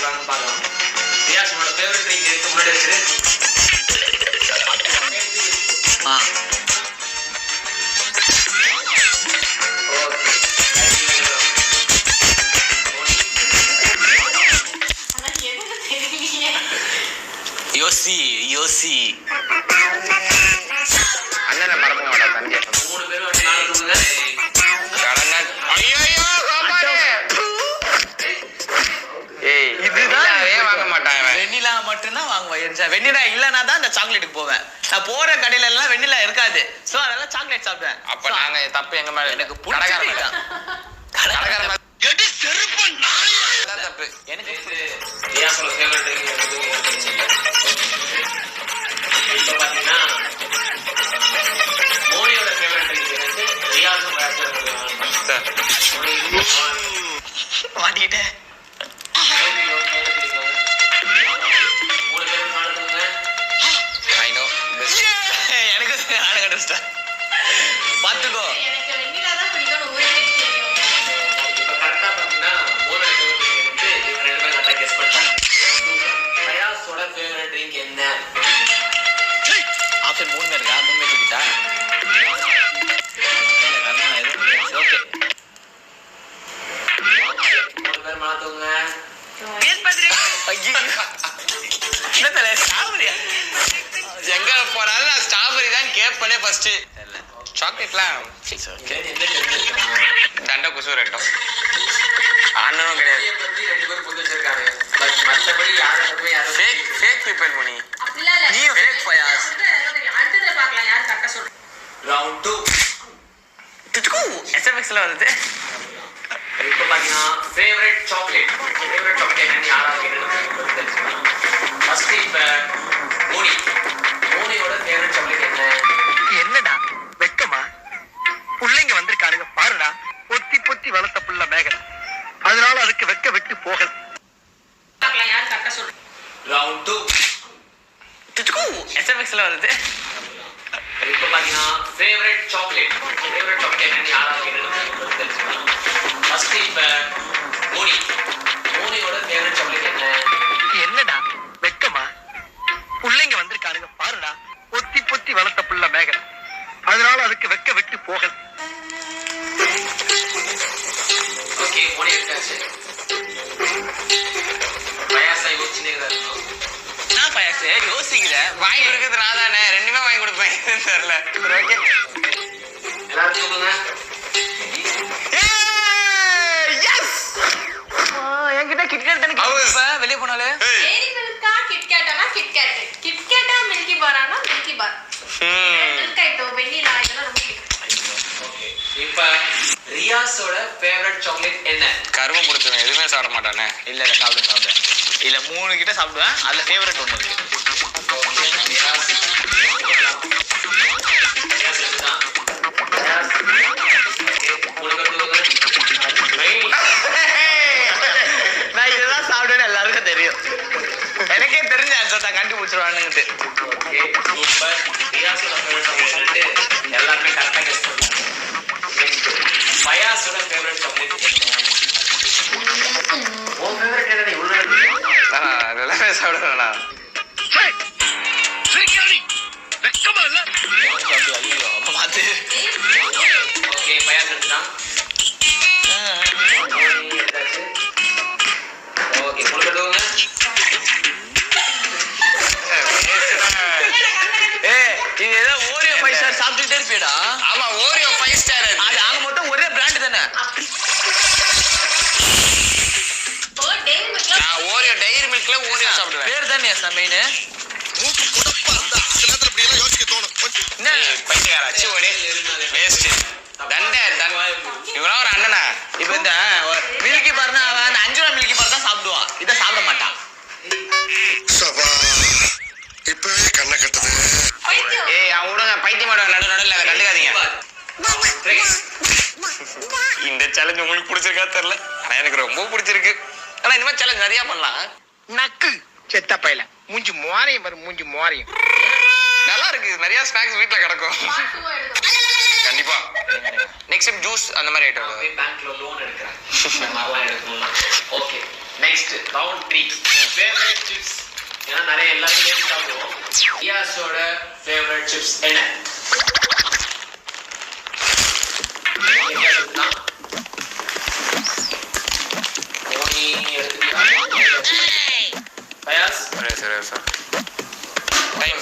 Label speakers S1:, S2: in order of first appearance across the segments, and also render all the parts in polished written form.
S1: சொல்றாங்கன்னு பார்க்கலாம். ரியாஸோட favourite drink எடுத்து முன்னாடி வச்சிரு.
S2: யோசி யோசி
S3: அண்ணனை மறக்க மாட்டா தம்பி.
S1: 3 பேரும் வந்து நாளை தூங்குங்க.
S3: வாங்க மாட்டான்.
S2: வெண்ணிலா மட்டும்தான் வாங்குவேன். வெண்ணிலா இல்லைன்னா தான் இந்த சாக்லேட்டுக்கு போவேன். நான் போற கடையில எல்லாம் வெண்ணிலா இருக்காது. சோ அதெல்லாம் சாக்லேட் சாப்பிடுவேன்.
S3: அப்ப நாங்க தப்பு எங்க மேல?
S2: எனக்கு
S3: கடைக்காரன்
S2: தப்பு. எனக்கு
S1: ரியாஸோட ஃபேவரட் ட்ரிங்க் எடுத்து இப்போ பார்த்தீங்கன்னா மோனியோட ஃபேவரட் ட்ரிங்க் எடுத்து ரியாஸும்
S2: மாட்டிக்கிட்டேன்.
S1: 3 பேரும் நாளை தூங்குங்க.
S2: எனக்கு ஆன கண்டுச்சிட்டேன். பார்த்துக்கோ.
S1: இப்போ கரெக்டாக பார்த்தீங்கன்னா மோனோட ஃபேவரட் ட்ரிங்க் எடுத்து இவங்க 2 பேரும் கரெக்டாக கெஸ் பண்ணிட்டாங்க. ரியாஸோட ஃபேவரட் ட்ரிங்க் என்ன?
S2: ஆப்ஷன் 3 இருக்கா? 3 தூக்கிட்டா. ஓகே
S1: 3 பேரும் நாளை தூங்குங்க.
S2: என்ன தெரியல ஸ்ட்ராபெரியா?
S3: எங்க போறாலும் நான் ஸ்ட்ராபெரி தான் கேட்பனே ஃபர்ஸ்ட். சாக்லேட்லாம்
S2: ஓகே.
S3: தண்டை குசு ரெண்டும் அண்ணனும் கிடையாது.
S1: பத்தி 2 பேரும் புரிஞ்சு வச்சிருக்காங்க. பட் மற்றபடி யாரும் யாரும்
S3: ஃபேக் பீப்பிள் மணி.
S2: நீ ஃபேக் பயாஸ்.
S1: ரவுண்ட் 2.
S2: எஸ்எம்எக்ஸ்ல வருது.
S1: இப்போ பார்த்தீங்கன்னா ஃபேவரட் சாக்லேட் என்னன்னு யாராவது கேட்டு ஃபர்ஸ்ட் இப்போ மோனியோட ஃபேவரட் சாக்லேட் என்ன?
S4: என்னடா வெக்கமா? புள்ளைங்க வந்திருக்கானுங்க பாருடா. பொத்தி பொத்தி வளர்த்த புள்ள மேகன். அதனால அதுக்கு வெக்க வெட்டு போகல.
S1: ரவுண்ட் 2.
S2: எஸ்எம்எக்ஸ்ல வருது.
S1: இப்போ பார்த்தீங்கன்னா ஃபேவரட் சாக்லேட் என்னன்னு யாராவது கேட்டு ஃபர்ஸ்ட் இப்போ மோனியோட ஃபேவரட் சாக்லேட் என்ன?
S4: என்னடா வெக்கமா? புள்ளைங்க வந்திருக்கானுங்க பாருடா. பொத்தி பொத்தி வளர்த்த புள்ள மேகன். அதனால அதுக்கு வெக்க வெட்டு போகல.
S1: ஓகே மோனி எடுத்தாச்சு. பயாசா யோசிச்சுனே இருக்கணும்.
S2: நான் பயாஸ் யோசிக்கிறேன்.
S3: வாங்கி கொடுக்குறது நான் தானே. ரெண்டுமே வாங்கி கொடுப்பேன். தெரியல. ஓகே
S1: எல்லாரும் சொல்லுங்க.
S2: என்கிட்ட கிட்கேட் தானே கேட்பேன் வெளியே போனாலே.
S1: ஓகே இப்போ ரியாஸோட ஃபேவரட் சாக்லேட் என்ன?
S3: கருவம் பிடிச்சவன் எதுவுமே சாப்பிட மாட்டானே.
S2: இல்ல சாப்பிடுவேன். இல்ல 3 கிட்ட சாப்பிடுவேன். அதுல ஃபேவரட் ஒண்ணு இருக்கு. நான் இதெல்லாம் சாப்பிடுவேன்னு எல்லாருக்கும் தெரியும். எனக்கே தெரிஞ்ச ஆன்சர் தான் கண்டுபிடிச்சிருவானுங்கிட்டு.
S1: எல்லாருமே கரெக்டாக கெஸ் பண்ணுவாங்க. பயாஸோட ஃபேவரட் சாக்லேட் என்ன? உன் ஃபேவரட் என்ன? இவ்வளோ
S3: எல்லாமே சாப்பிடுவேண்ணா.
S4: வெக்கமா இல்ல?
S2: ஐயோ அப்ப பார்த்து.
S1: ஓகே பயாஸ் எடுத்துட்டான். ஓகே கொடுக்கட்டுங்க.
S2: இது ஏதோ ஓரியோ 5 ஸ்டார் சாப்பிட்டுட்டே இருப்பீடா.
S3: ஆமா ஓரியோ 5 ஸ்டார்.
S2: அது ஆக மொத்தம் ஒரே பிராண்ட் தானே.
S3: நான் ஓரியோ டைரி மில்க்ல ஓரியோ சாப்பிடுவேன்.
S2: பேர் தானே மெயின்.
S4: மூக்கு புடப்பா இருந்தா அந்த நேரத்துல இப்படி எல்லாம் யோசிக்க தோணும்.
S2: என்ன
S3: பைத்தியக்கார அச்சு ஓடி வேஸ்ட். தண்டை இவனா ஒரு அண்ணனா.
S2: இப்ப இந்த மில்கி பார்னா அவன் அந்த 5 ரூபா மில்கி பார் தான் சாப்பிடுவான். இதை சாப்பிட மாட்டான்.
S4: இப்பவே கண்ணை கட்டுது.
S3: அவன் விடுங்க பைத்தியம் மாடுவாங்க. நடுவில் அதை கண்டுக்காதீங்க. இந்த சேலஞ்ச் உங்களுக்கு பிடிச்சிருக்கா தெரியல. ஆனா எனக்கு ரொம்ப பிடிச்சிருக்கு. ஆனா இந்த மாதிரி சேலஞ்ச் நிறைய பண்ணலாம்.
S4: நக்கு செத்த பையல மூஞ்சி மோரையும் வரும். மூஞ்சி மோரையும்
S3: நல்லா இருக்கு. நிறைய ஸ்நாக்ஸ் வீட்டுல கிடக்கும். கண்டிப்பா நெக்ஸ்ட் டைம் ஜூஸ் அந்த மாதிரி ஐட்டம்
S1: பேங்க்ல லோன் எடுக்கிறேன். எடுக்கணும்னா okay next round 3 favourite chips. ஏன்னா நிறைய எல்லாரும் கேட்டு சாப்பிடுவோம். ரியாஸோட ஃபேவரட் சிப்ஸ் என்ன? மோனி எடுத்துக்கிட்டா பயாஸ்
S3: சரி சார் டைம்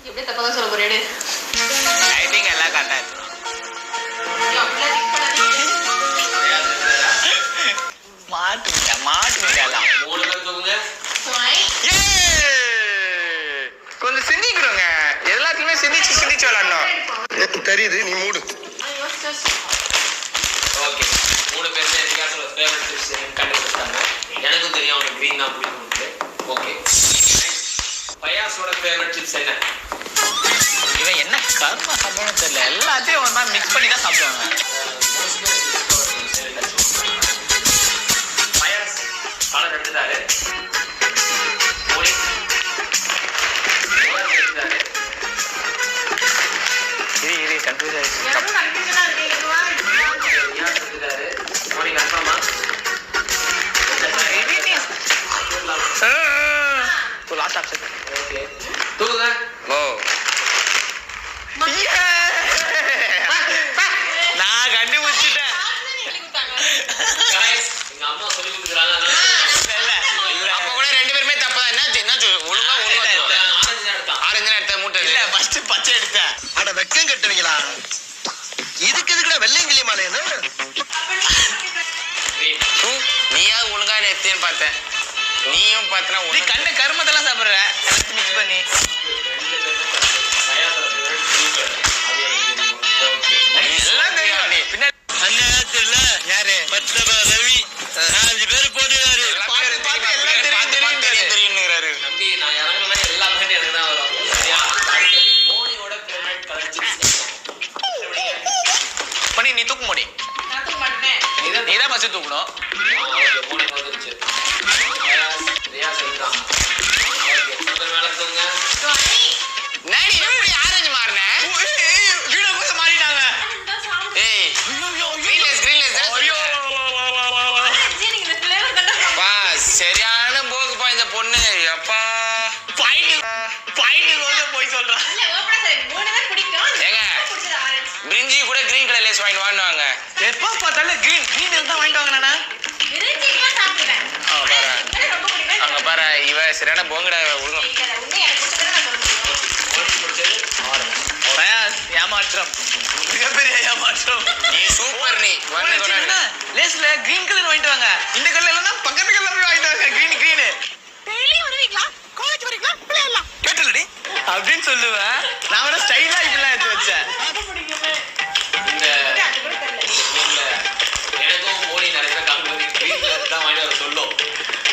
S5: எப்படி தப்பா சொல்ல போறேடு
S2: டைமிங் எல்லாம் கரெக்டா இருக்கு. மாட்டுக்கலாம்
S1: 3 பேர் தூங்குங்க.
S3: கொஞ்சம் சிந்திக்கிறோங்க. எல்லாத்தையுமே சிந்திச்சு விளையாடணும்.
S4: தெரியுது, நீ மூடு.
S1: ஓகே 3 பேருமே ரியாஸோட ஃபேவரட் சிப்ஸ் கண்டுபிடிச்சாங்க. எனக்கும் தெரியும் அவனுக்கு கிரீன் தான் பிடிக்கும்னு. ஓகே பயாஸோட ஃபேவரட் சிப்ஸ் என்ன?
S2: இவன் என்ன கர்ம சம்பளம் தெரியல, எல்லாத்தையும் ஒரு மாதிரி மிக்ஸ் பண்ணி தான் சாப்பிடுவாங்க.
S1: பயாஸ் கலர் எடுத்துட்டாரு. மோனி கலர் எடுத்துட்டாரு.
S2: இரு கன்ஃபியூஸ் ஆயிடுச்சு.
S1: ரியாஸ் எடுத்துட்டாரு. மோனி கன்ஃபார்மா?
S2: Last option.
S1: ஓகே தூங்குங்க.
S3: ஓ
S2: நான் கண்டுபிடிச்சிட்டேன்.
S1: Guys, எங்க அம்மா சொல்லி கொடுக்குறாங்க.
S3: அப்ப கூட 2 பேருமே தப்பா என்ன ஒழுங்கா
S1: ஆரஞ்சு தான் எடுத்தான்.
S3: ஆரஞ்சு எடுத்த மூட்டை
S2: இல்ல ஃபர்ஸ்ட் பச்சை எடுத்தேன்.
S4: அட வெக்கம் கட்டுவீங்களா? இதுக்கு எதுக்குடா வெள்ளையங்கிளி மாலையது?
S1: Green.
S3: நீயா ஒழுங்கா எடுத்தேன்னு பார்த்தேன். நீயும் பார்த்தனா
S2: நீ கண்ட கருமத்தெல்லாம் சாப்பிடுற எல்லாத்தையும் மிக்ஸ் பண்ணி. எல்லாம் தெரியும். நீ பின்னாடி
S4: அந்நேரத்துல
S2: யாரு
S4: மத்தப ரவி 5 பேர் போடுவாரு.
S2: பார்த்து எல்லாம்
S3: தெரியும்ங்கிறாரு.
S1: தம்பி, நான் இறங்குனா எல்லா பேரும் எனக்கு தான் வரும். சரியா? அடுத்தது, மோனியோட favorite color chips என்ன?
S2: பண்ணி நீ தூக்க முடி. நீ தான் ஃபர்ஸ்ட் தூக்கணும்.
S1: ஓகே, மோனிக்கு வந்துருச்சு. ரியாஸ் எடுத்தான். ஓகே, சூப்பர் மேல தூங்க.
S3: நாடி எப்படி ஆரஞ்சு மாறின?
S2: வீடியோ கூட மாறிட்டாங்க.
S3: ஏய் கிரீன்லெஸ் பா சரியான போகுப்பா இந்த பொண்ணு. அப்பா
S2: பாயிண்ட் ரோல போய் சொல்றான்.
S3: ஏங்க பிரிஞ்சி கூட கிரீன் கலர் லேஸ் வாங்கிட்டு வாங்குவாங்க.
S2: எப்ப பார்த்தாலும் கிரீன் தான் வாங்கிட்டு வாங்க. நானா
S3: அங்க பாரு இவ சரியான போங்கடா ஒழுங்கும்.
S1: மோனிக்கு பிடிச்சது ஆரஞ்சு.
S2: பயாஸ் ஏமாற்றம், மிகப்பெரிய ஏமாற்றம்.
S3: நீ சூப்பர். நீ வந்து
S2: லேஸ்ல கிரீன் கலர் வாங்கிட்டு வாங்க. இந்த கலர் இல்லனா பக்கத்து கலர் போய் வாங்கிட்டு வாங்க. கிரீன் கேட்டலடி அப்படின்னு சொல்லுவேன். நான் வேற ஸ்டைலா இப்படிலாம் எடுத்து வச்சேன்.
S1: இந்த கேம்ல எனக்கும் மோனி நிறைய பேர் கம்பெனி கிரீன் கலர் தான் வாங்கிட்டு வர சொல்லும்.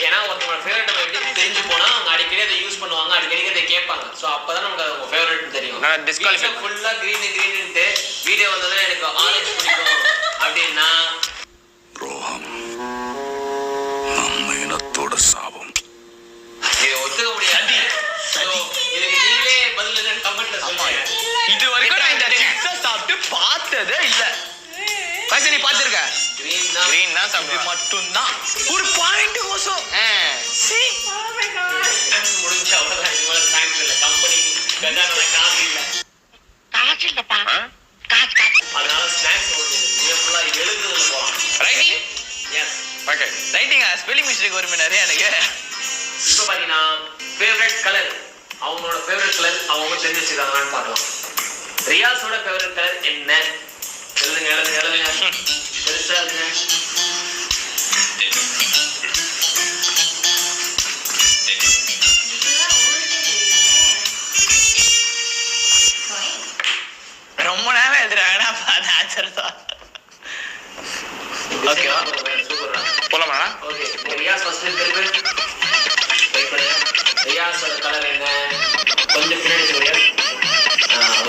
S1: ஏன்னா ஒருத்தவங்க ஃபேவரட் நம்ம எப்படி தெரிஞ்சு போனா அவங்க அடிக்கடி அதை யூஸ் பண்ணுவாங்க, அடிக்கடி அதை கேட்பாங்க. ஸோ அப்பதான் நமக்கு அது உங்க ஃபேவரட் தெரியும்.
S3: நான் disqualify
S1: ஃபுல்லா கிரீன்ட்டு வீடியோ வந்ததுன்னா எனக்கு ஆரஞ்சு பிடிக்கும் அப்படின்னா
S6: ரோஹம் நம்ம இனத்தோட சாபம்.
S1: இதை ஒத்துக்க முடியாது. So, இதுக்கு நீங்களே பதில் என்னன்னு கமெண்ட்ல சொல்லுங்க.
S2: இது வரைக்கும் நான் இந்த சிப்ஸை சாப்பிட்டு பார்த்ததே இல்ல. பைசா நீ பார்த்திருக்க?
S1: கிரீன் தான்.
S3: கிரீன் தான்
S2: இது
S3: சாப்பிடுவேன்.
S2: மட்டும்தான் ஒரு பாயிண்ட் கோசம்.
S1: முடிஞ்ச அவ்வளவுதான். இது மேல ஸ்நாக்ஸ் இல்ல. கம்பெனி கஜானால காசு இல்ல. அதனால ஸ்நாக்ஸ் ஃபுல்லா எழுதுறதுல போலாம்.
S3: Writing
S1: yes.
S3: ஓகே
S2: ரைட்டிங்கா ஸ்பெல்லிங் மிஸ்டேக் வருமே நிறைய எனக்கு.
S1: இப்போ பாத்தீங்கன்னா ஃபேவரட் கலர், அவங்களோட ஃபேவரட் கலர் அவங்க தெரிஞ்சு வச்சுக்காங்கன்னு பார்க்கலாம். ரியாஸோட ஃபேவரட் கலர் என்ன? எழுதுங்க. பெருசா இருக்குங்க.
S2: ரொம்ப நேரம் எழுதுறாங்கன்னா அது ஆன்சர் தான். ஓகேவா?
S1: சூப்பரா.
S3: போலாமா?
S1: ஓகே, ரியாஸ் ஃபர்ஸ்ட் திருப்பி வெயிட் பண்ணுங்க. ரியாஸோட கலர் என்ன? கொஞ்சம் பின்னாடி சொல்லுங்க.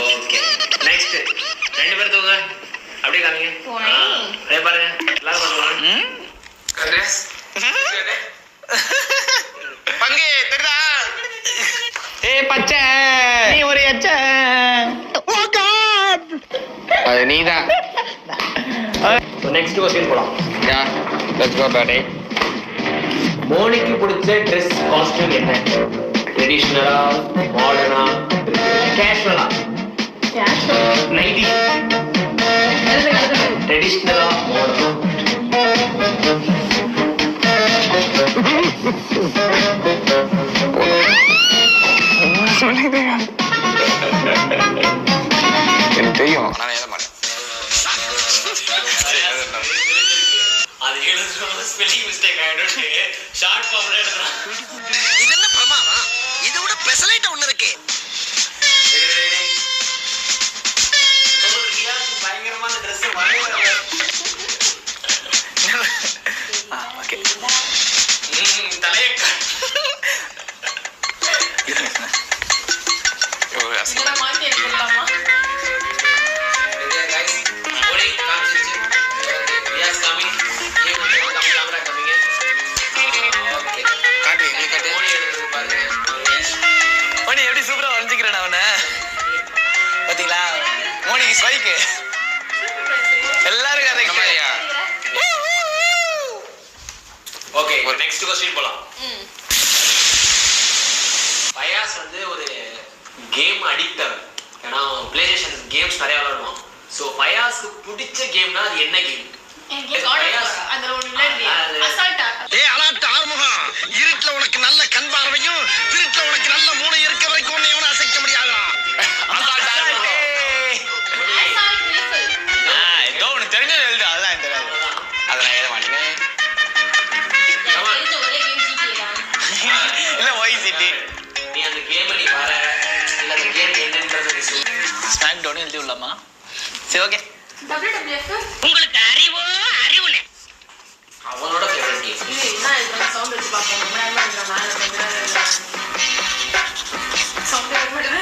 S1: ஓகே, நெக்ஸ்ட் 2 பேர் தூங்க. அப்படியே காமிங்க. அப்படியே பாருங்க. எல்லாரும் பாருங்க.
S3: பங்கு தெரியுதா?
S2: பச்சை நீ ஒரு எச்ச.
S3: அது நீதான்.
S1: நெக்ஸ்ட் क्वेश्चन போலாம்.
S3: Yeah, let's go buddy.
S1: மோனிக்கு பிடிச்ச ட்ரெஸ் காஸ்டியூம் என்ன? ட்ரெடிஷ்னலா, மாடர்னா, கேஷுவலா? நைட்டி. ட்ரெடிஷ்னலா, மாடர்னா?
S3: எனக்கு தெரியும் நான் எழுத மாட்டேன்
S1: அது எழுதுறது ஸ்பெல்லிங் மிஸ்டேக் ஆயிடுச்சு. ஷார்ட் ஃபார்ம்ல எழுதுறான்.
S4: இது என்ன பிரமாதம்? இதை விட பெசலைட் ஒண்ணு இருக்கு.
S1: பயங்கரமான ட்ரெஸ் வாங்க.
S2: ஓகே
S1: தலையை
S5: இதெல்லாம் மாத்தி எடுத்துடலாமா?
S2: மோனி எப்படி சூப்பரா வரைஞ்சிக்கிறேன் அவனை பாத்தீங்களா? மோனிக்கு ஸ்பைக்கு எல்லாரும் அதை
S1: ஓகே, ஒரு நெக்ஸ்ட் क्वेश्चन போலாம்.
S5: ம்.
S1: பயாஸ் வந்து ஒரு கேம் அடிக்டர். ஏன்னா PlayStation கேம்ஸ் நிறைய விளையாடுவான். சோ பயாஸ்க்கு பிடிச்ச கேம்னா அது என்ன கேம்?
S5: எனக்கு God of War. அதுல ஒண்ணு விளையாடுறியா? அசால்ட்டா.
S4: ஏய் அலாட்ட ஆறுமுகம், இருட்டுல உனக்கு நல்ல கண் பார்வையும் திருட்டுல உனக்கு நல்ல மூளை இருக்க வரைக்கும் உன்னை எவனும் அசைக்க முடியாதுடா.
S5: Assault rifle.
S2: ஏதோ ஒன்று தெரிஞ்சது எழுது அதுதான் இந்த வேலை
S3: அதை நான் எழுத மாட்டேன்
S5: எனக்கு தெரிஞ்ச ஒரே கேம் GTA தான்.
S2: இல்லை ஒய் சிட்டி
S1: நீ அந்த கேம் நீ பாரு. இல்ல அந்த கேம் என்னன்றது நீ சொல்லு.
S2: ஸ்மாக் டவுன் எழுதி விடலாமா? சரி ஓகே.
S5: WWF.
S4: உங்களுக்கு அறிவோ அறிவுனே.
S1: அவனோட ஃபேவரட் கேம்.
S5: இது என்ன இதுல சவுண்ட் வச்சு பாப்போம். ரொம்ப நேரமா இதுல நான் சவுண்ட் வருது.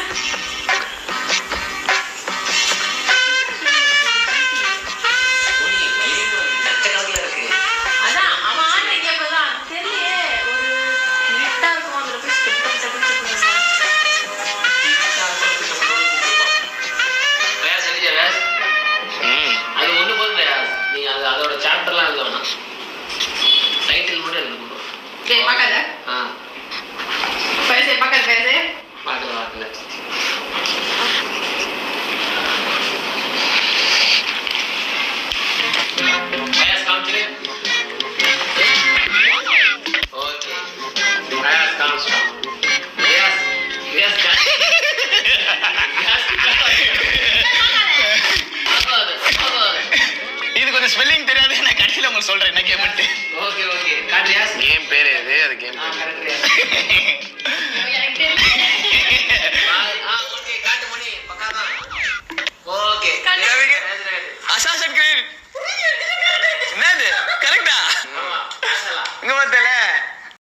S1: ஓய், கேம் லட்சக்கணக்கில் இருக்கு.
S5: அதான் அவன் ஆடுற கேம் தான். அது தெரியலையே. ஒரு இருட்டா இருக்கும். அதுல போய் ஸ்டெப்
S1: பயாஸ் எழுதியா பயாஸ்? அது ஒண்ணு போதும் பயாஸ். நீ அதோட சாப்டர்லாம் எழுத வேணாம். டைட்டில் மட்டும் எழுதணும்.
S5: டேய் பார்க்காத. பேசு பார்க்காத பேசு.
S1: பார்க்கல. பயாஸ் காமிச்சிரு. ஓகே. பயாஸ் காமிச்சிட்டான். பயாஸ்
S2: இது கொஞ்சம் ஸ்பெல்லிங் தெரியாது நான் கடைசியில் உங்களுக்கு சொல்றேன் என்ன கேம்ட்டு
S1: ஓகே காட்டு யாஸ்.
S3: கேம் பேர் எது அது கேம்
S1: கரெக்ட்.